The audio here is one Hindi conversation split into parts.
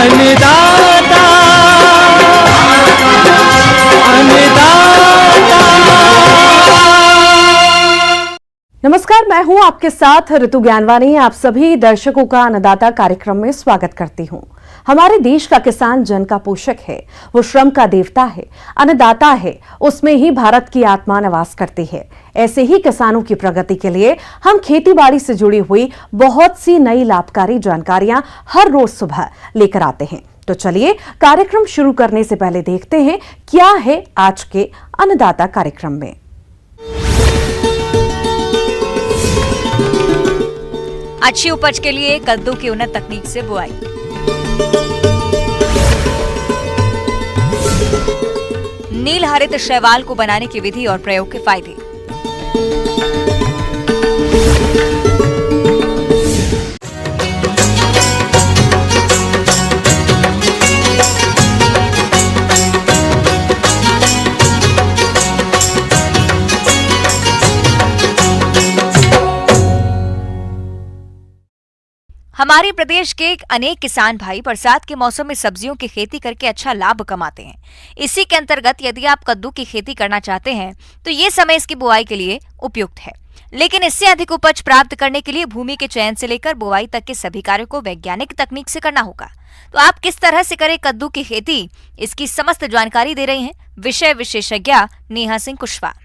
अन्नदाता नमस्कार, मैं हूं आपके साथ ऋतु ज्ञानवानी। आप सभी दर्शकों का अन्नदाता कार्यक्रम में स्वागत करती हूं। हमारे देश का किसान जन का पोषक है, वो श्रम का देवता है, अन्नदाता है, उसमें ही भारत की आत्मा निवास करती है। ऐसे ही किसानों की प्रगति के लिए हम खेती-बाड़ी से जुड़ी हुई बहुत सी नई लाभकारी जानकारियां हर रोज सुबह लेकर आते हैं। तो चलिए कार्यक्रम शुरू करने से पहले देखते हैं क्या है आज के अन्नदाता कार्यक्रम में। अच्छी उपज के लिए कद्दू की उन्नत तकनीक से बुआई। नील हरित शैवाल को बनाने की विधि और प्रयोग के फायदे। हमारे प्रदेश के अनेक किसान भाई बरसात के मौसम में सब्जियों की खेती करके अच्छा लाभ कमाते हैं। इसी के अंतर्गत यदि आप कद्दू की खेती करना चाहते हैं तो ये समय इसकी बुआई के लिए उपयुक्त है। लेकिन इससे अधिक उपज प्राप्त करने के लिए भूमि के चयन से लेकर बुआई तक के सभी कार्यों को वैज्ञानिक तकनीक से करना होगा। तो आप किस तरह से करें कद्दू की खेती, इसकी समस्त जानकारी दे रही हैं विषय विशेषज्ञ नेहा सिंह कुशवाहा।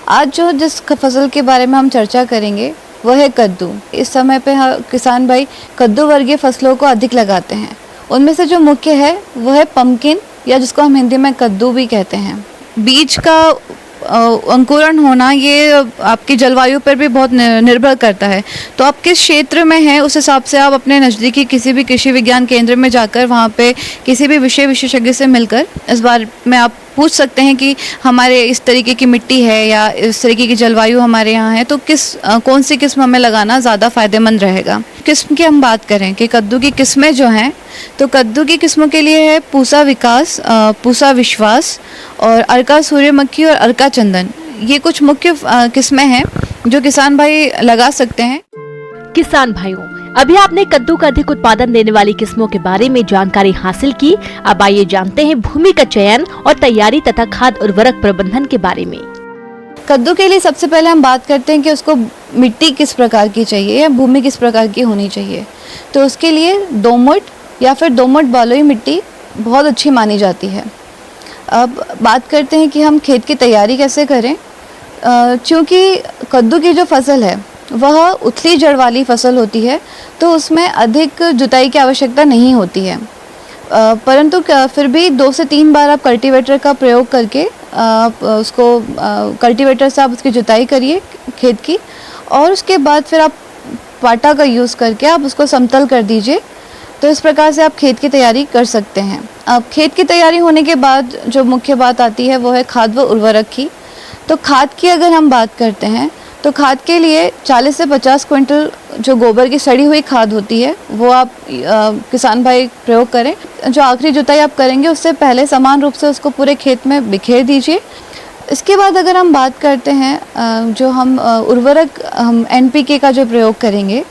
आज जिस फसल के बारे में हम चर्चा करेंगे वह है कद्दू। इस समय पे किसान भाई कद्दू वर्गीय फसलों को अधिक लगाते हैं। उनमें से जो मुख्य है वह है पम्पकिन, या जिसको हम हिंदी में कद्दू भी कहते हैं। बीज का अंकुरण होना ये आपकी जलवायु पर भी बहुत निर्भर करता है। तो आप किस क्षेत्र में हैं उस हिसाब से आप अपने नज़दीकी किसी भी कृषि विज्ञान केंद्र में जाकर वहाँ पे किसी भी विषय विशेषज्ञ से मिलकर इस बारे में आप पूछ सकते हैं कि हमारे इस तरीके की मिट्टी है या इस तरीके की जलवायु हमारे यहाँ है, तो कौन सी किस्म हमें लगाना ज़्यादा फायदेमंद रहेगा। किस्म की हम बात करें कि कद्दू की किस्में जो हैं, तो कद्दू की किस्मों के लिए है पूसा विकास, पूसा विश्वास और अर्का सूर्यमुखी और अर्का चंदन। ये कुछ मुख्य किस्में हैं जो किसान भाई लगा सकते हैं। किसान भाइयों, अभी आपने कद्दू का अधिक उत्पादन देने वाली किस्मों के बारे में जानकारी हासिल की। अब आइए जानते हैं भूमि का चयन और तैयारी तथा खाद उर्वरक प्रबंधन के बारे में। कद्दू के लिए सबसे पहले हम बात करते हैं कि उसको मिट्टी किस प्रकार की चाहिए या भूमि किस प्रकार की होनी चाहिए। तो उसके लिए दोमट या फिर दोमट बलुई मिट्टी बहुत अच्छी मानी जाती है। अब बात करते हैं कि हम खेत की तैयारी कैसे करें। चूँकि कद्दू की जो फसल है वह उथली जड़ वाली फसल होती है, तो उसमें अधिक जुताई की आवश्यकता नहीं होती है। परंतु फिर भी 2 से 3 बार आप कल्टीवेटर का प्रयोग करके उसको कल्टीवेटर से आप उसकी जुताई करिए खेत की, और उसके बाद फिर आप पाटा का यूज़ करके आप उसको समतल कर दीजिए। तो इस प्रकार से आप खेत की तैयारी कर सकते हैं। अब खेत की तैयारी होने के बाद जो मुख्य बात आती है वो है खाद व उर्वरक की। तो खाद की अगर हम बात करते हैं तो खाद के लिए 40 से 50 क्विंटल जो गोबर की सड़ी हुई खाद होती है वो आप किसान भाई प्रयोग करें। जो आखिरी जुताई आप करेंगे उससे पहले समान रूप से उसको पूरे खेत में बिखेर दीजिए। इसके बाद अगर हम बात करते हैं जो हम उर्वरक हम NPK का जो प्रयोग करेंगे,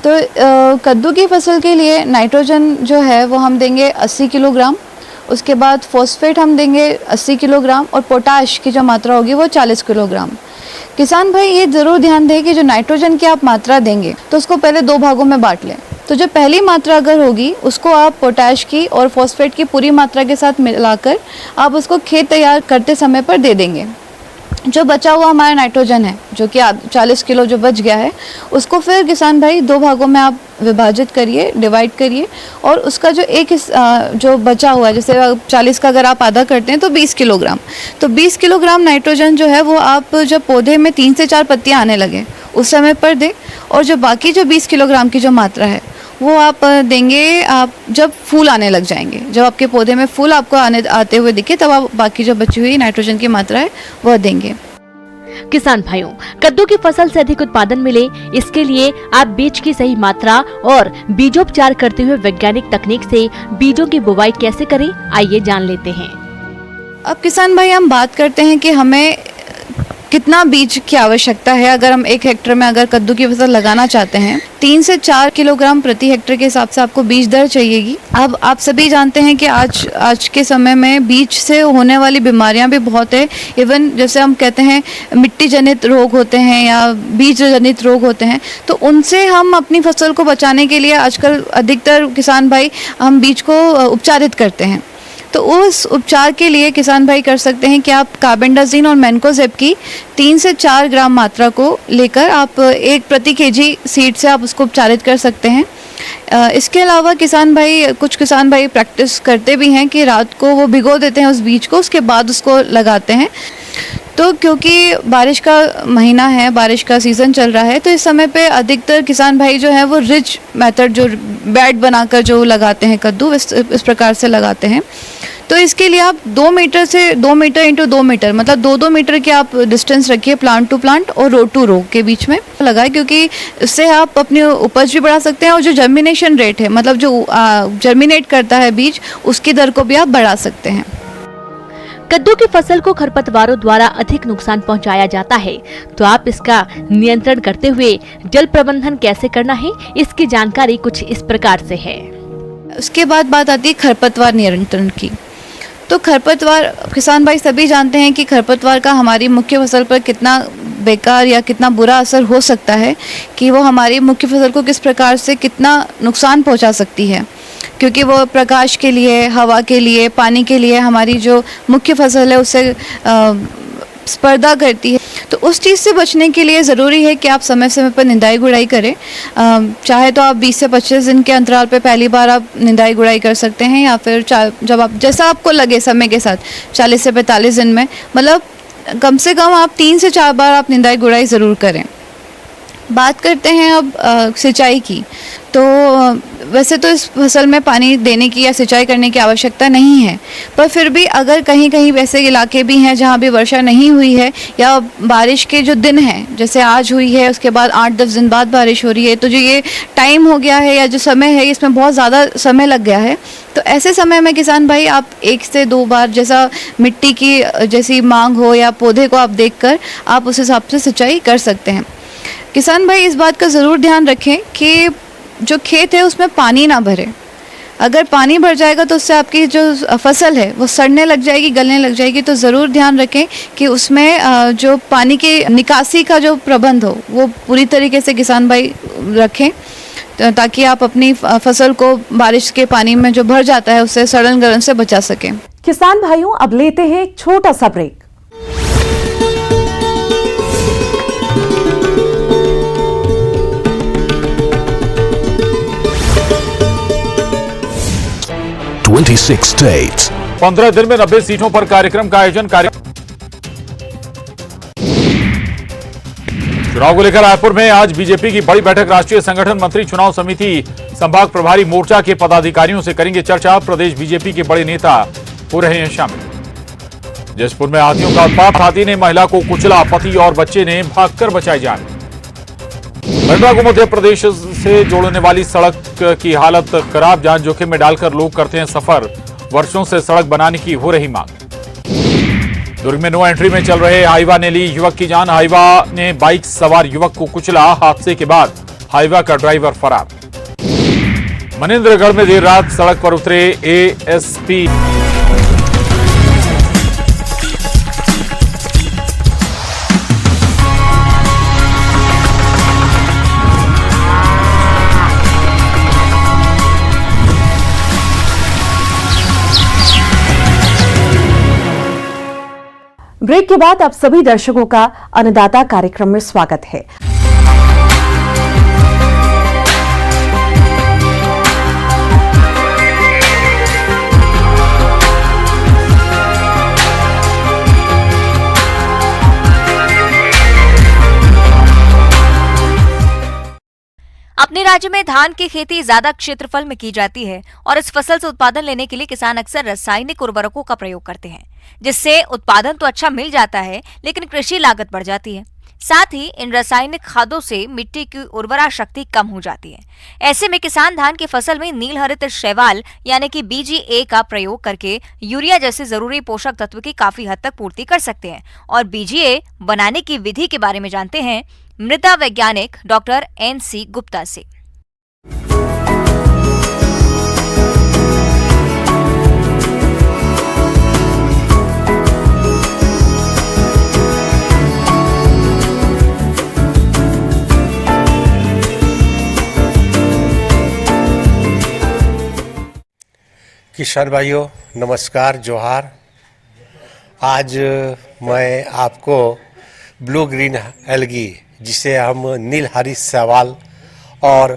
तो कद्दू की फसल के लिए नाइट्रोजन जो है वो हम देंगे 80 किलोग्राम। उसके बाद फॉस्फेट हम देंगे 80 किलोग्राम और पोटाश की जो मात्रा होगी वो 40 किलोग्राम। किसान भाई ये ज़रूर ध्यान दें कि जो नाइट्रोजन की आप मात्रा देंगे तो उसको पहले 2 भागों में बांट लें। तो जो पहली मात्रा अगर होगी उसको आप पोटाश की और फॉस्फेट की पूरी मात्रा के साथ मिलाकर आप उसको खेत तैयार करते समय पर दे देंगे। जो बचा हुआ हमारा नाइट्रोजन है, जो कि 40 किलो जो बच गया है, उसको फिर किसान भाई 2 भागों में आप विभाजित करिए, डिवाइड करिए, और उसका जो जो बचा हुआ है, जैसे 40 का अगर आप आधा करते हैं तो 20 किलोग्राम, तो 20 किलोग्राम नाइट्रोजन जो है वो आप जब पौधे में 3 से 4 पत्तियां आने लगे उस समय पर दें, और जो बाकी जो 20 किलोग्राम की जो मात्रा है वो आप देंगे आप जब फूल आने लग जाएंगे। जब आपके पौधे में फूल आपको आते हुए दिखे तब आप बाकी जो बची हुई नाइट्रोजन की मात्रा है वह देंगे। किसान भाइयों, कद्दू की फसल से अधिक उत्पादन मिले, इसके लिए आप बीज की सही मात्रा और बीजोपचार करते हुए वैज्ञानिक तकनीक से बीजों की बुवाई कैसे करें, आइए जान लेते हैं। अब किसान भाई हम बात करते हैं कि हमें कितना बीज की आवश्यकता है। अगर हम 1 हेक्टेयर में अगर कद्दू की फसल लगाना चाहते हैं, 3 से 4 किलोग्राम प्रति हेक्टेयर के हिसाब से आपको बीज दर चाहिएगी। अब आप सभी जानते हैं कि आज के समय में बीज से होने वाली बीमारियां भी बहुत है। इवन जैसे हम कहते हैं मिट्टी जनित रोग होते हैं या बीज जनित रोग होते हैं, तो उनसे हम अपनी फसल को बचाने के लिए आजकल अधिकतर किसान भाई हम बीज को उपचारित करते हैं। तो उस उपचार के लिए किसान भाई कर सकते हैं कि आप कार्बेंडाजिम और मैनकोजेब की 3 से 4 ग्राम मात्रा को लेकर आप 1 प्रति केजी सीड से आप उसको उपचारित कर सकते हैं। इसके अलावा कुछ किसान भाई प्रैक्टिस करते भी हैं कि रात को वो भिगो देते हैं उस बीज को, उसके बाद उसको लगाते हैं। तो क्योंकि बारिश का महीना है, बारिश का सीज़न चल रहा है, तो इस समय पे अधिकतर किसान भाई जो है वो रिच मेथड जो बेड बनाकर जो लगाते हैं कद्दू, इस प्रकार से लगाते हैं। तो इसके लिए आप 2 मीटर से 2 मीटर इंटू 2 मीटर मतलब 2-2 मीटर की आप डिस्टेंस रखिए प्लांट टू प्लांट और रो टू रो के बीच में लगाए, क्योंकि इससे आप अपनी उपज भी बढ़ा सकते हैं और जो जर्मिनेशन रेट है, मतलब जो जर्मिनेट करता है बीज, उसकी दर को भी आप बढ़ा सकते हैं। कद्दू की फसल को खरपतवारों द्वारा अधिक नुकसान पहुंचाया जाता है, तो आप इसका नियंत्रण करते हुए जल प्रबंधन कैसे करना है, इसकी जानकारी कुछ इस प्रकार से है। उसके बाद बात आती है खरपतवार नियंत्रण की। तो खरपतवार किसान भाई सभी जानते हैं कि खरपतवार का हमारी मुख्य फसल पर कितना बेकार या कितना बुरा असर हो सकता है, कि वो हमारी मुख्य फसल को किस प्रकार से कितना नुकसान पहुंचा सकती है, क्योंकि वो प्रकाश के लिए, हवा के लिए, पानी के लिए हमारी जो मुख्य फसल है उससे स्पर्धा करती है। तो उस चीज़ से बचने के लिए ज़रूरी है कि आप समय समय पर निंदाई गुड़ाई करें। चाहे तो आप 20 से 25 दिन के अंतराल पे पहली बार आप निंदाई गुड़ाई कर सकते हैं, या फिर जब आप जैसा आपको लगे समय के साथ 40 से 45 दिन में, मतलब कम से कम आप 3 से 4 बार आप निंदाई गुड़ाई ज़रूर करें। बात करते हैं अब सिंचाई की। तो वैसे तो इस फसल में पानी देने की या सिंचाई करने की आवश्यकता नहीं है, पर फिर भी अगर कहीं कहीं वैसे इलाके भी हैं जहाँ भी वर्षा नहीं हुई है या बारिश के जो दिन हैं, जैसे आज हुई है उसके बाद 8-10 दिन बाद बारिश हो रही है, तो जो ये टाइम हो गया है या जो समय है इसमें बहुत ज़्यादा समय लग गया है, तो ऐसे समय में किसान भाई आप 1 से 2 बार जैसा मिट्टी की जैसी मांग हो या पौधे को आप देखकर आप उस हिसाब से सिंचाई कर सकते हैं। किसान भाई इस बात का ज़रूर ध्यान रखें कि जो खेत है उसमें पानी ना भरे। अगर पानी भर जाएगा तो उससे आपकी जो फसल है वो सड़ने लग जाएगी, गलने लग जाएगी। तो ज़रूर ध्यान रखें कि उसमें जो पानी की निकासी का जो प्रबंध हो वो पूरी तरीके से किसान भाई रखें, ताकि आप अपनी फसल को बारिश के पानी में जो भर जाता है उससे सड़न गलन से बचा सकें। किसान भाइयों, अब लेते हैं एक छोटा सा ब्रेक। states. 15 दिन में 90 सीटों पर कार्यक्रम का आयोजन। चुनाव को लेकर रायपुर में आज बीजेपी की बड़ी बैठक। राष्ट्रीय संगठन मंत्री, चुनाव समिति, संभाग प्रभारी, मोर्चा के पदाधिकारियों से करेंगे चर्चा। प्रदेश बीजेपी के बड़े नेता हो रहे हैं शामिल। जसपुर में हाथियों का उत्पात, हाथी ने महिला को कुचला, पति और बच्चे ने भागकर बचाई जान। खंडवा को मध्य प्रदेश से जोड़ने वाली सड़क की हालत खराब, जान जोखिम में डालकर लोग करते हैं सफर। वर्षों से सड़क बनाने की हो रही मांग। दुर्ग में नो एंट्री में चल रहे हाईवा ने ली युवक की जान। हाईवा ने बाइक सवार युवक को कुचला। हादसे के बाद हाईवा का ड्राइवर फरार। मनेंद्रगढ़ में देर रात सड़क पर उतरे एएसपी। ब्रेक के बाद आप सभी दर्शकों का अन्नदाता कार्यक्रम में स्वागत है। अपने राज्य में धान की खेती ज्यादा क्षेत्रफल में की जाती है और इस फसल से उत्पादन लेने के लिए किसान अक्सर रासायनिक उर्वरकों का प्रयोग करते हैं, जिससे उत्पादन तो अच्छा मिल जाता है लेकिन कृषि लागत बढ़ जाती है। साथ ही इन रासायनिक खादों से मिट्टी की उर्वरा शक्ति कम हो जाती है। ऐसे में किसान धान की फसल में नील हरित शैवाल यानी कि BGA का प्रयोग करके यूरिया जैसे जरूरी पोषक तत्व की काफी हद तक पूर्ति कर सकते हैं। और BGA बनाने की विधि के बारे में जानते हैं मृदा वैज्ञानिक डॉक्टर NC गुप्ता से। किसान भाइयों नमस्कार, जोहार। आज मैं आपको ब्लू ग्रीन एल्गी, जिसे हम नील हरित शैवाल और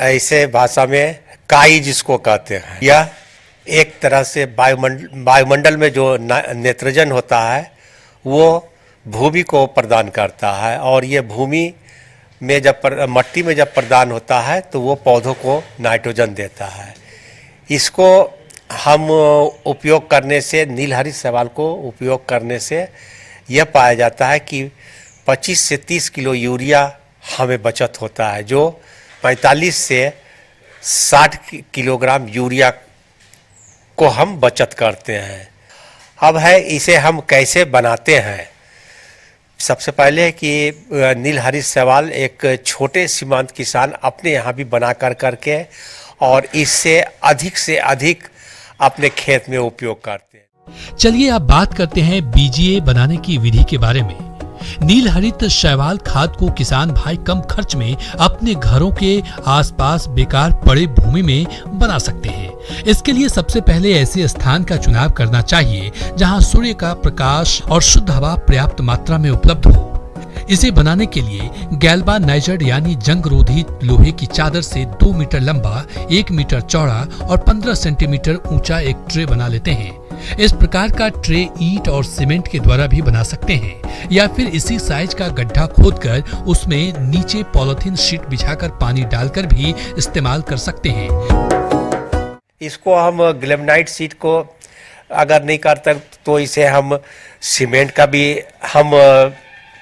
ऐसे भाषा में काई जिसको कहते हैं, यह एक तरह से वायुमंडल में जो नाइट्रोजन होता है वो भूमि को प्रदान करता है, और ये भूमि में जब मट्टी में जब प्रदान होता है तो वो पौधों को नाइट्रोजन देता है। इसको हम उपयोग करने से, नील हरित शैवाल को उपयोग करने से यह पाया जाता है कि 25 से 30 किलो यूरिया हमें बचत होता है, जो 45 से 60 किलोग्राम यूरिया को हम बचत करते हैं। अब है इसे हम कैसे बनाते हैं। सबसे पहले कि नील हरित शैवाल एक छोटे सीमांत किसान अपने यहाँ भी बना करके और इससे अधिक से अधिक अपने खेत में उपयोग करते हैं। चलिए अब बात करते हैं BGA बनाने की विधि के बारे में। नील हरित शैवाल खाद को किसान भाई कम खर्च में अपने घरों के आसपास बेकार पड़े भूमि में बना सकते हैं। इसके लिए सबसे पहले ऐसे स्थान का चुनाव करना चाहिए जहां सूर्य का प्रकाश और शुद्ध हवा पर्याप्त मात्रा में उपलब्ध हो। इसे बनाने के लिए गैल्वानाइज्ड यानी जंग रोधी लोहे की चादर से 2 मीटर लंबा, 1 मीटर चौड़ा और 15 सेंटीमीटर ऊंचा एक ट्रे बना लेते हैं। इस प्रकार का ट्रे ईंट और सीमेंट के द्वारा भी बना सकते हैं, या फिर इसी साइज का गड्ढा खोदकर उसमें नीचे पॉलीथीन शीट बिछाकर पानी डालकर भी इस्तेमाल कर सकते हैं। इसको हम ग्लेमनाइट शीट को अगर नहीं करते तो इसे हम सीमेंट का भी हम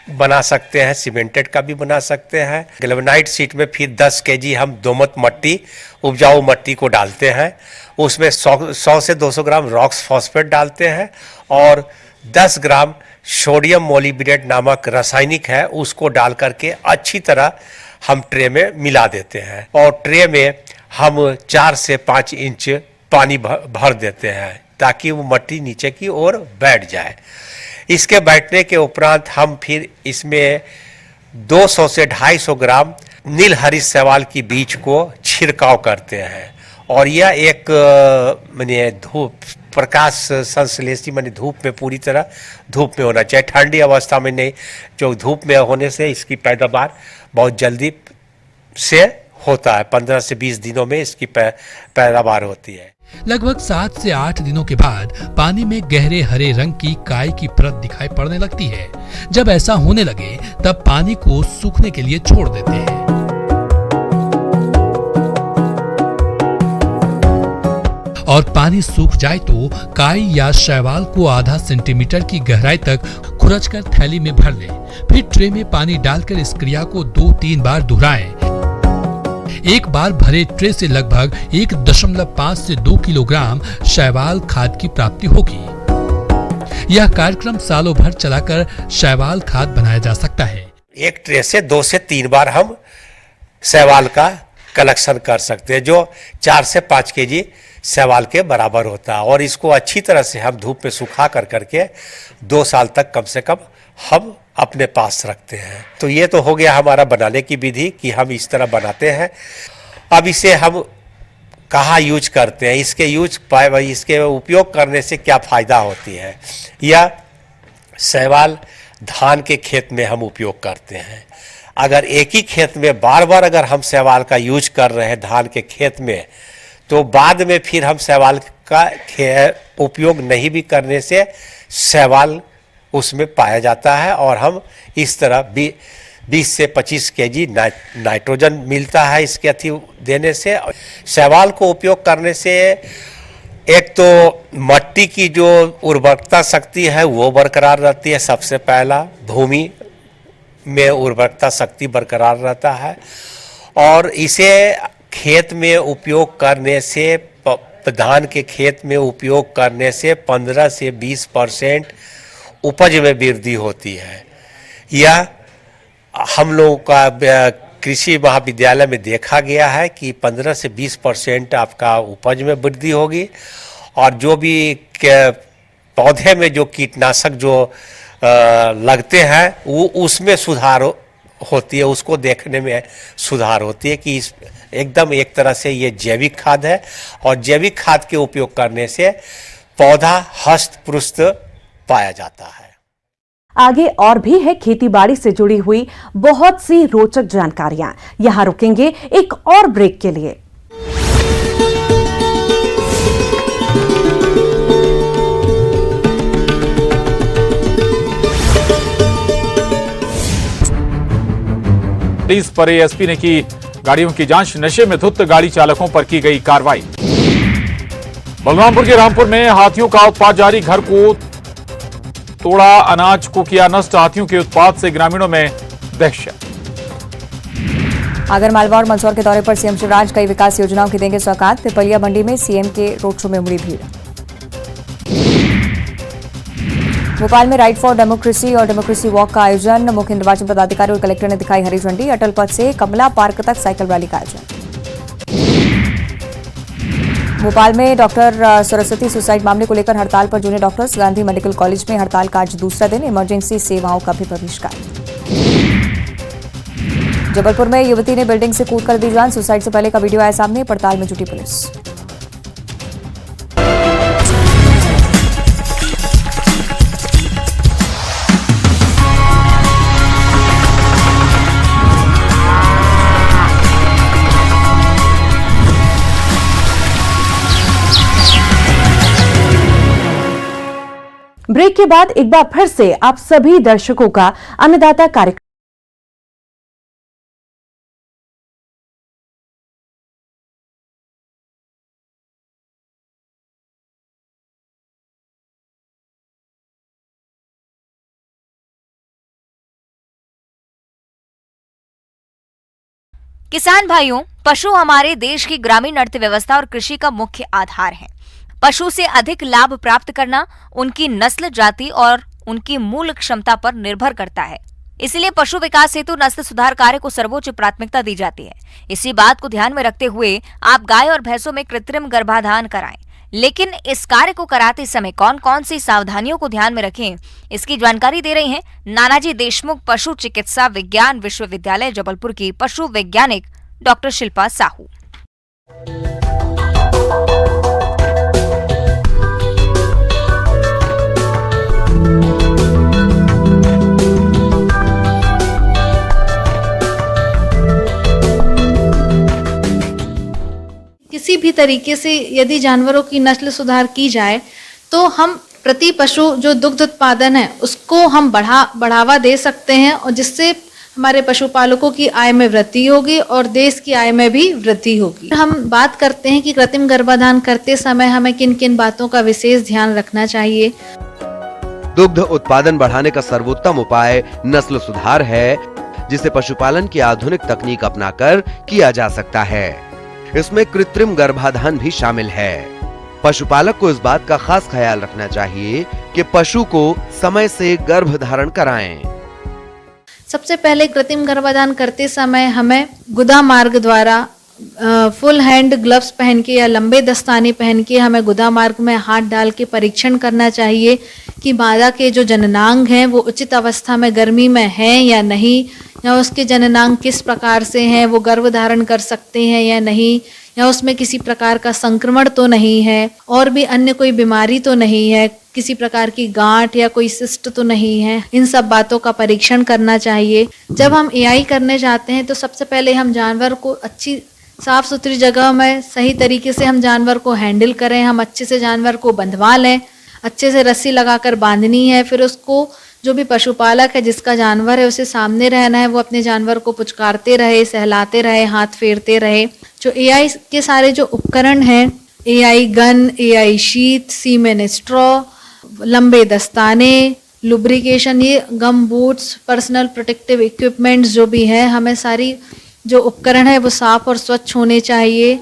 बना सकते हैं, सीमेंटेड का भी बना सकते हैं। ग्लेवनाइट शीट में फिर 10 केजी हम दोमट मट्टी, उपजाऊ मट्टी को डालते हैं। उसमें 100 से 200 ग्राम रॉक्स फॉस्फेट डालते हैं और 10 ग्राम सोडियम मोलिब्डेट नामक रासायनिक है, उसको डाल करके अच्छी तरह हम ट्रे में मिला देते हैं। और ट्रे में हम 4 से 5 इंच पानी भर देते हैं ताकि वो मट्टी नीचे की ओर बैठ जाए। इसके बैठने के उपरांत हम फिर इसमें 200 से 250 ग्राम नील हरित शैवाल की बीज को छिड़काव करते हैं। और यह एक माने धूप प्रकाश संश्लेषी माने धूप में पूरी तरह धूप में होना चाहिए, ठंडी अवस्था में नहीं। जो धूप में होने से इसकी पैदावार बहुत जल्दी से होता है, 15 से 20 दिनों में इसकी पैदावार होती है। लगभग 7 से 8 दिनों के बाद पानी में गहरे हरे रंग की काई की परत दिखाई पड़ने लगती है। जब ऐसा होने लगे तब पानी को सूखने के लिए छोड़ देते हैं। और पानी सूख जाए तो काई या शैवाल को आधा सेंटीमीटर की गहराई तक खुरचकर थैली में भर लें। फिर ट्रे में पानी डालकर इस क्रिया को 2-3 बार दोहराएं। एक बार भरे ट्रे से लगभग 1.5 से 2 किलोग्राम शैवाल खाद की प्राप्ति होगी। यह कार्यक्रम सालों भर चलाकर शैवाल खाद बनाया जा सकता है। एक ट्रे से 2 से 3 बार हम शैवाल का कलेक्शन कर सकते हैं, जो 4 से 5 केजी शैवाल के बराबर होता है। और इसको अच्छी तरह से हम धूप में सुखा करके 2 साल तक कम से कम हम अपने पास रखते हैं। तो ये तो हो गया हमारा बनाने की विधि कि हम इस तरह बनाते हैं। अब इसे हम कहाँ यूज करते हैं, इसके उपयोग करने से क्या फ़ायदा होती है। यह शैवाल धान के खेत में हम उपयोग करते हैं। अगर एक ही खेत में बार बार अगर हम शैवाल का यूज कर रहे हैं धान के खेत में, तो बाद में फिर हम शैवाल का उपयोग नहीं भी करने से शैवाल उसमें पाया जाता है और हम इस तरह 20 से 25 केजी नाइट्रोजन मिलता है इसके अति देने से। शैवाल को उपयोग करने से एक तो मिट्टी की जो उर्वरकता शक्ति है वो बरकरार रहती है, सबसे पहला भूमि में उर्वरकता शक्ति बरकरार रहता है, और इसे खेत में उपयोग करने से, धान के खेत में उपयोग करने से 15 से 20% उपज में वृद्धि होती है। यह हम लोगों का कृषि महाविद्यालय में देखा गया है कि 15 से 20% आपका उपज में वृद्धि होगी, और जो भी पौधे में जो कीटनाशक जो लगते हैं वो उसमें सुधार होती है, उसको देखने में सुधार होती है कि इस एकदम एक तरह से ये जैविक खाद है, और जैविक खाद के उपयोग करने से पौधा हष्ट पुष्ट पाया जाता है। आगे और भी है खेतीबाड़ी से जुड़ी हुई बहुत सी रोचक जानकारियां। यहां रुकेंगे एक और ब्रेक के लिए। पुलिस पर एएसपी ने की गाड़ियों की जांच, नशे में धुत गाड़ी चालकों पर की गई कार्रवाई। बलरामपुर के रामपुर में हाथियों का उत्पात जारी, घर को तोड़ा, अनाज को किया नष्ट। हाथियों के उत्पात से ग्रामीणों में दहशत। आगरमालवा और मंदसौर के दौरे पर सीएम शिवराज कई विकास योजनाओं की देंगे सौगात। पिपलिया मंडी में सीएम के रोड शो में उमड़ी भीड़। भोपाल में राइट फॉर डेमोक्रेसी और डेमोक्रेसी वॉक का आयोजन, मुख्य निर्वाचन पदाधिकारी और कलेक्टर ने दिखाई हरी झंडी। अटल पथ से कमला पार्क तक साइकिल रैली का आयोजन। भोपाल में डॉक्टर सरस्वती सुसाइड मामले को लेकर हड़ताल पर junior doctors. Gandhi medical college में हड़ताल का आज दूसरा दिन, इमरजेंसी सेवाओं का भी बहिष्कार। जबलपुर में युवती ने बिल्डिंग से कूदकर दी जान, सुसाइड से पहले का वीडियो आया सामने, पड़ताल में जुटी पुलिस। ब्रेक के बाद एक बार फिर से आप सभी दर्शकों का अन्नदाता कार्यक्रम किसान भाइयों, पशु हमारे देश की ग्रामीण अर्थव्यवस्था और कृषि का मुख्य आधार है। पशु से अधिक लाभ प्राप्त करना उनकी नस्ल, जाति और उनकी मूल क्षमता पर निर्भर करता है। इसलिए पशु विकास हेतु नस्ल सुधार कार्य को सर्वोच्च प्राथमिकता दी जाती है। इसी बात को ध्यान में रखते हुए आप गाय और भैंसों में कृत्रिम गर्भाधान कराएं। लेकिन इस कार्य को कराते समय कौन कौन सी सावधानियों को ध्यान में रखें, इसकी जानकारी दे रही हैं नानाजी देशमुख पशु चिकित्सा विज्ञान विश्वविद्यालय जबलपुर की पशु वैज्ञानिक डॉक्टर शिल्पा साहू। किसी भी तरीके से यदि जानवरों की नस्ल सुधार की जाए तो हम प्रति पशु जो दुग्ध उत्पादन है उसको हम बढ़ावा दे सकते हैं, और जिससे हमारे पशुपालकों की आय में वृद्धि होगी और देश की आय में भी वृद्धि होगी। हम बात करते हैं कि कृत्रिम गर्भाधान करते समय हमें किन किन बातों का विशेष ध्यान रखना चाहिए। दुग्ध उत्पादन बढ़ाने का सर्वोत्तम उपाय नस्ल सुधार है, जिसे पशुपालन की आधुनिक तकनीक अपनाकर किया जा सकता है। इसमें कृत्रिम गर्भाधान भी शामिल है। पशुपालक को इस बात का खास ख्याल रखना चाहिए कि पशु को समय से गर्भ धारण कराएं। सबसे पहले कृत्रिम गर्भाधान करते समय हमें गुदा मार्ग द्वारा फुल हैंड ग्लव्स पहन के या लंबे दस्ताने पहन के हमें गुदा मार्ग में हाथ डाल के परीक्षण करना चाहिए कि मादा के जो जननांग हैं वो उचित अवस्था में गर्मी में हैं या नहीं, या उसके जननांग किस प्रकार से हैं, वो गर्भ धारण कर सकते हैं या नहीं, या उसमें किसी प्रकार का संक्रमण तो नहीं है, और भी अन्य कोई बीमारी तो नहीं है, किसी प्रकार की गांठ या कोई सिस्ट तो नहीं है। इन सब बातों का परीक्षण करना चाहिए। जब हम एआई करने जाते हैं तो सबसे पहले हम जानवर को अच्छी साफ सुथरी जगह में सही तरीके से हम जानवर को हैंडल करें। हम अच्छे से जानवर को बंधवा लें, अच्छे से रस्सी लगाकर बांधनी है, फिर उसको जो भी पशुपालक है जिसका जानवर है उसे सामने रहना है, वो अपने जानवर को पुचकारते रहे, सहलाते रहे, हाथ फेरते रहे। जो एआई के सारे जो उपकरण हैं, एआई गन, एआई शीट, सीमेन स्ट्रॉ, लंबे दस्ताने, लुब्रिकेशन, ये गम बूट्स, पर्सनल प्रोटेक्टिव इक्विपमेंट्स जो भी है, हमें सारी जो उपकरण है वो साफ और स्वच्छ होने चाहिए।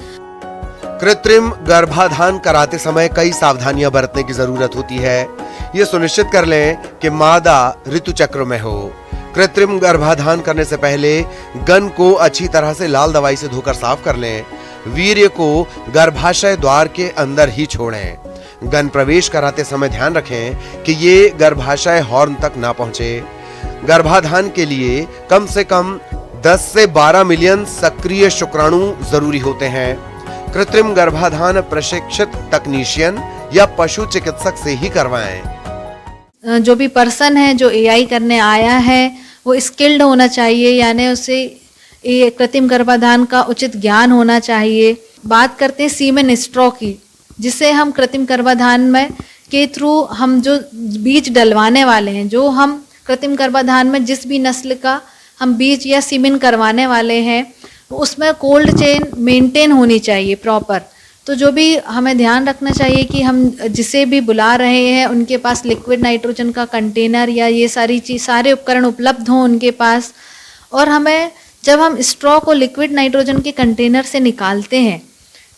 कृत्रिम गर्भाधान कराते समय कई सावधानियां बरतने की जरूरत होती है। ये सुनिश्चित कर लें कि मादा ऋतु चक्र में हो। कृत्रिम गर्भाधान करने से पहले गन को अच्छी तरह से लाल दवाई से धोकर साफ कर लें। वीर्य को गर्भाशय द्वार के अंदर ही छोड़ें। गन प्रवेश कराते समय ध्यान रखें कि ये गर्भाशय हॉर्न तक ना पहुंचे। गर्भाधान के लिए कम से कम 10 से 12 मिलियन सक्रिय शुक्राणु जरूरी होते हैं। कृत्रिम गर्भाधान प्रशिक्षित तकनीशियन या पशु चिकित्सक से ही करवाएं। जो भी पर्सन है जो एआई करने आया है वो स्किल्ड होना चाहिए, यानी उसे कृत्रिम गर्भाधान का उचित ज्ञान होना चाहिए। बात करते हैं सीमेन स्ट्रॉ की, जिसे हम कृत्रिम गर्भाधान में के थ्रू हम जो बीज डलवाने वाले हैं, जो हम कृत्रिम गर्भाधान में जिस भी नस्ल का हम बीज या सीमेन करवाने वाले हैं, उसमें कोल्ड चेन मेंटेन होनी चाहिए प्रॉपर। तो जो भी हमें ध्यान रखना चाहिए कि हम जिसे भी बुला रहे हैं उनके पास लिक्विड नाइट्रोजन का कंटेनर या ये सारे उपकरण उपलब्ध हों उनके पास। और हमें जब हम स्ट्रॉ को लिक्विड नाइट्रोजन के कंटेनर से निकालते हैं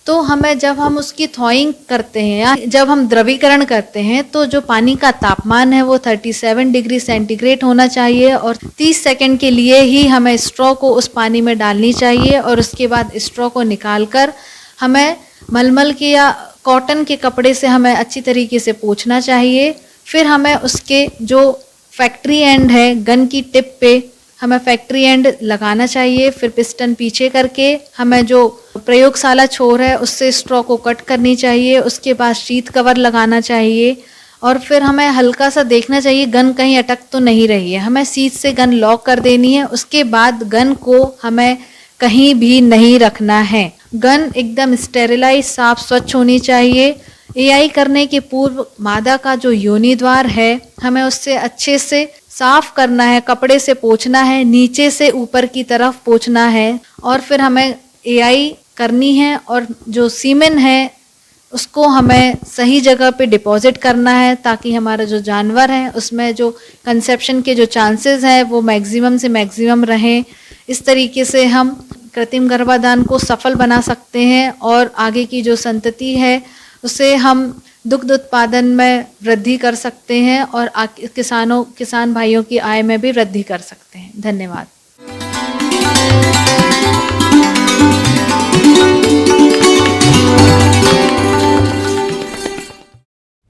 तो हमें जब हम उसकी थॉइंग करते हैं या जब हम द्रवीकरण करते हैं तो जो पानी का तापमान है वो 37 डिग्री सेंटीग्रेड होना चाहिए और 30 सेकंड के लिए ही हमें स्ट्रॉ को उस पानी में डालनी चाहिए। और उसके बाद स्ट्रॉ को निकालकर हमें मलमल के या कॉटन के कपड़े से हमें अच्छी तरीके से पोंछना चाहिए। फिर हमें उसके जो फैक्ट्री एंड है गन की टिप पे हमें फैक्ट्री एंड लगाना चाहिए। फिर पिस्टन पीछे करके हमें जो प्रयोगशाला छोर है उससे स्ट्रॉ को कट करनी चाहिए। उसके बाद शीट कवर लगाना चाहिए और फिर हमें हल्का सा देखना चाहिए गन कहीं अटक तो नहीं रही है। हमें शीट से गन लॉक कर देनी है। उसके बाद गन को हमें कहीं भी नहीं रखना है। गन एकदम स्टेरिलाइज, साफ, स्वच्छ होनी चाहिए। एआई करने के पूर्व मादा का जो योनि द्वार है हमें उससे अच्छे से साफ करना है, कपड़े से पोंछना है, नीचे से ऊपर की तरफ पोंछना है। और फिर हमें एआई करनी है और जो सीमेन है उसको हमें सही जगह पे डिपॉजिट करना है ताकि हमारा जो जानवर है उसमें जो कंसेप्शन के जो चांसेस हैं वो मैक्सिमम से मैक्सिमम रहें। इस तरीके से हम कृत्रिम गर्भाधान को सफल बना सकते हैं और आगे की जो संतति है उसे हम दुग्ध उत्पादन में वृद्धि कर सकते हैं और किसान भाइयों की आय में भी वृद्धि कर सकते हैं। धन्यवाद।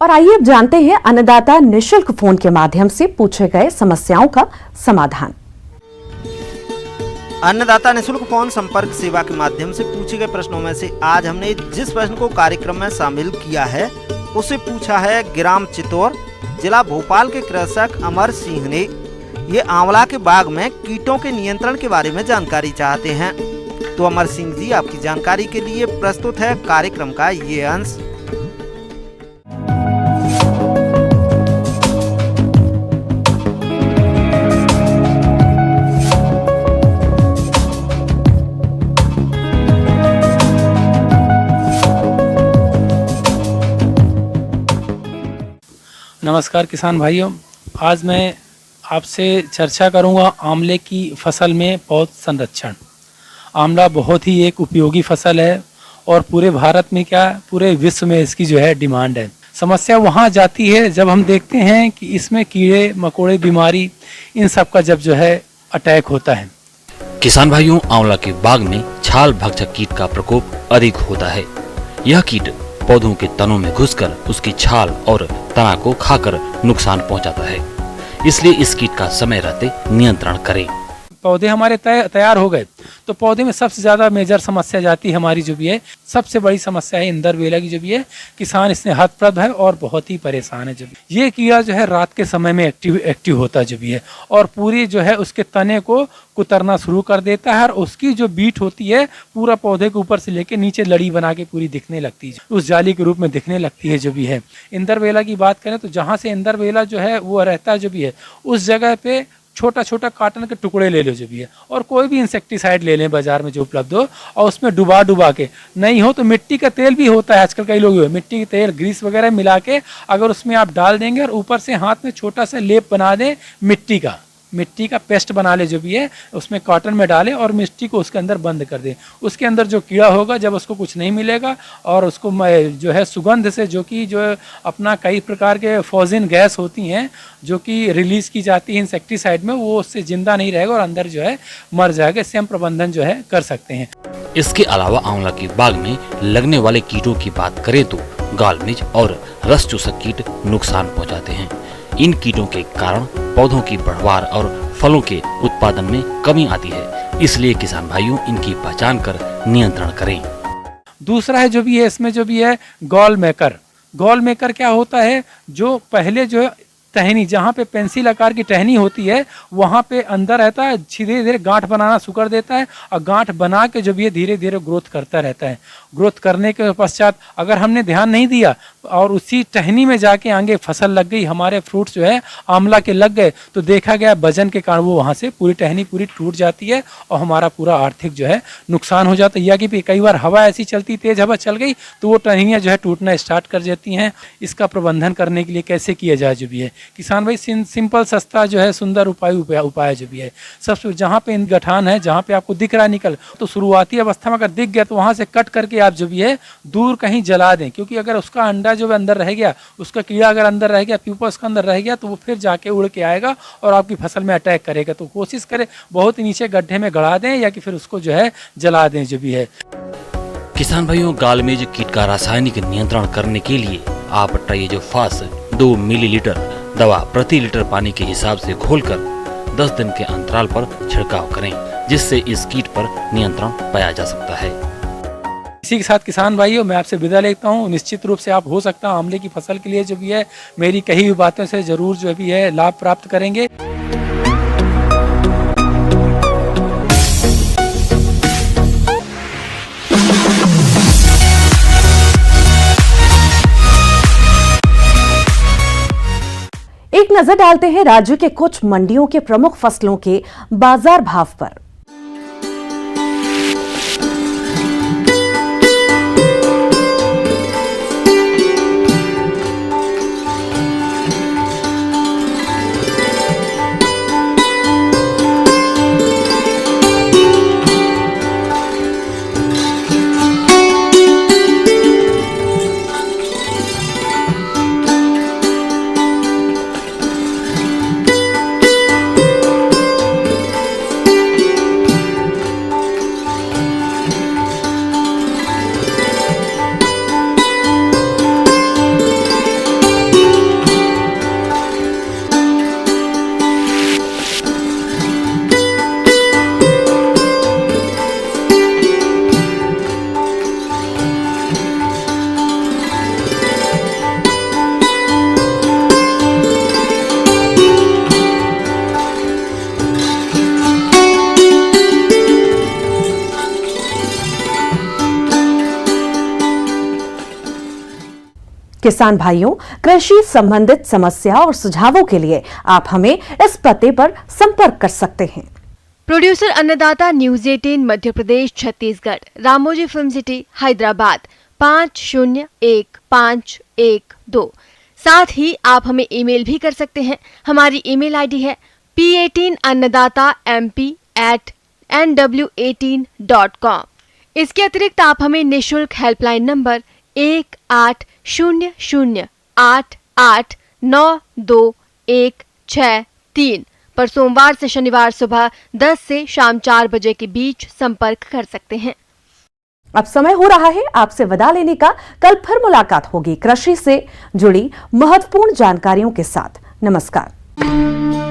और आइए अब जानते हैं अन्नदाता निशुल्क फोन के माध्यम से पूछे गए समस्याओं का समाधान। अन्नदाता निशुल्क फोन संपर्क सेवा के माध्यम से पूछे गए प्रश्नों में से आज हमने जिस प्रश्न को कार्यक्रम में शामिल किया है उसे पूछा है ग्राम चितौर, जिला भोपाल के कृषक अमर सिंह ने। ये आंवला के बाग में कीटों के नियंत्रण के बारे में जानकारी चाहते हैं। तो अमर सिंह जी, आपकी जानकारी के लिए प्रस्तुत है कार्यक्रम का ये अंश। नमस्कार किसान भाइयों, आज मैं आपसे चर्चा करूंगा आंवले की फसल में पौध संरक्षण। आंवला बहुत ही एक उपयोगी फसल है और पूरे भारत में क्या पूरे विश्व में इसकी जो है डिमांड है। समस्या वहां जाती है जब हम देखते हैं कि इसमें कीड़े मकोड़े, बीमारी, इन सब का जब जो है अटैक होता है। किसान भाइयों, आंवला के बाग में छाल भक्षक कीट का प्रकोप अधिक होता है। यह कीट पौधों के तनों में घुसकर उसकी छाल और तना को खाकर नुकसान पहुंचाता है, इसलिए इस कीट का समय रहते नियंत्रण करें। पौधे हमारे तैयार हो गए तो पौधे में सबसे ज़्यादा मेजर समस्या जाती है हमारी जो भी है, सबसे बड़ी समस्या है इंदरबेला की जो भी है। किसान इसने हतप्रभ है और बहुत ही परेशान है। जब ये कीड़ा जो है रात के समय में एक्टिव होता जो भी है और पूरी जो है उसके तने को कुतरना शुरू कर देता है और उसकी जो बीट होती है पूरा पौधे के ऊपर से लेके नीचे लड़ी बना के पूरी दिखने लगती है, उस जाली के रूप में दिखने लगती है जो भी है। इंदरबेला की बात करें तो जहाँ से इंदरबेला जो है वो रहता है जो भी है उस जगह पे छोटा छोटा कॉटन के टुकड़े ले लो जो भी है और कोई भी इंसेक्टिसाइड ले लें बाजार में जो उपलब्ध हो और उसमें डुबा के, नहीं हो तो मिट्टी का तेल भी होता है आजकल कई लोग मिट्टी के तेल ग्रीस वगैरह मिला के अगर उसमें आप डाल देंगे और ऊपर से हाथ में छोटा सा लेप बना दें मिट्टी का पेस्ट बना ले जो भी है उसमें कॉटन में डालें और मिट्टी को उसके अंदर बंद कर दें। उसके अंदर जो कीड़ा होगा जब उसको कुछ नहीं मिलेगा और उसको जो है सुगंध से जो कि जो अपना कई प्रकार के फॉजिन गैस होती हैं जो कि रिलीज की जाती है इंसेक्टिसाइड में, वो उससे जिंदा नहीं रहेगा और अंदर जो है मर जाएगा। इससे हम प्रबंधन जो है कर सकते हैं। इसके अलावा आंवला के बाग में लगने वाले कीटों की बात करें तो गाल मिर्च और रस चूसक कीट नुकसान पहुंचाते हैं। इन कीटों के कारण पौधों की बढ़वार और फलों के उत्पादन में कमी आती है, इसलिए किसान भाइयों इनकी पहचान कर नियंत्रण करें। दूसरा है जो भी है इसमें जो भी है गॉल मेकर क्या होता है, जो पहले जो है टहनी जहाँ पे पेंसिल आकार की टहनी होती है वहाँ पे अंदर रहता है, धीरे धीरे गांठ बनाना शुरू कर देता है और गांठ बना के जो भी है धीरे धीरे ग्रोथ करता रहता है। ग्रोथ करने के पश्चात अगर हमने ध्यान नहीं दिया और उसी टहनी में जाके आगे फसल लग गई, हमारे फ्रूट्स जो है आंवला के लग गए तो देखा गया वजन के कारण वो वहाँ से पूरी टहनी पूरी टूट जाती है और हमारा पूरा आर्थिक जो है नुकसान हो जाता है। या कि कई बार हवा ऐसी चलती, तेज हवा चल गई तो वो टहनियाँ जो है टूटना स्टार्ट कर जाती हैं। इसका प्रबंधन करने के लिए कैसे किया जाए जो भी है किसान भाई, सिंपल सस्ता जो है सुंदर उपाय जो भी है, सबसे जहाँ पे गठान है जहाँ पे आपको दिख रहा है निकल तो शुरुआती अवस्था में अगर दिख गया तो वहाँ से कट करके आप जो भी है दूर कहीं जला दें, क्योंकि अगर उसका अंडा जो अंदर रह गया, उसका कीड़ा अगर अंदर रह गया, प्यूपा उसका अंदर रह गया तो वो फिर जाके उड़ के आएगा और आपकी फसल में अटैक करेगा। तो कोशिश करें बहुत नीचे गड्ढे में गड़ा दें या कि फिर उसको जो है जला दें जो भी है। किसान भाइयों, गालमेज कीट का रासायनिक नियंत्रण करने के लिए आप ट्राइजोफास 2 मिलीलीटर दवा प्रति लीटर पानी के हिसाब से घोलकर 10 दिन के अंतराल पर छिड़काव करें, जिससे इस कीट पर नियंत्रण पाया जा सकता है। इसी के साथ किसान भाइयों मैं आपसे विदा लेता हूँ। निश्चित रूप से आप हो सकता है आंवले की फसल के लिए जो भी है मेरी कही हुई बातों से जरूर जो भी है लाभ प्राप्त करेंगे। एक नजर डालते हैं राज्य के कुछ मंडियों के प्रमुख फसलों के बाजार भाव पर। किसान भाइयों, कृषि संबंधित समस्या और सुझावों के लिए आप हमें इस पते पर संपर्क कर सकते हैं। प्रोड्यूसर अन्नदाता news 18 Madhya Pradesh Chhattisgarh, Ramoji film city Hyderabad 501512। साथ ही आप हमें ईमेल भी कर सकते हैं। हमारी ईमेल आईडी है p18annadatamp@nw18.com। इसके अतिरिक्त आप हमें निःशुल्क हेल्पलाइन नंबर 180088926163 पर सोमवार से शनिवार सुबह 10 से शाम 4 बजे के बीच संपर्क कर सकते हैं। अब समय हो रहा है आपसे विदा लेने का। कल फिर मुलाकात होगी कृषि से जुड़ी महत्वपूर्ण जानकारियों के साथ। नमस्कार।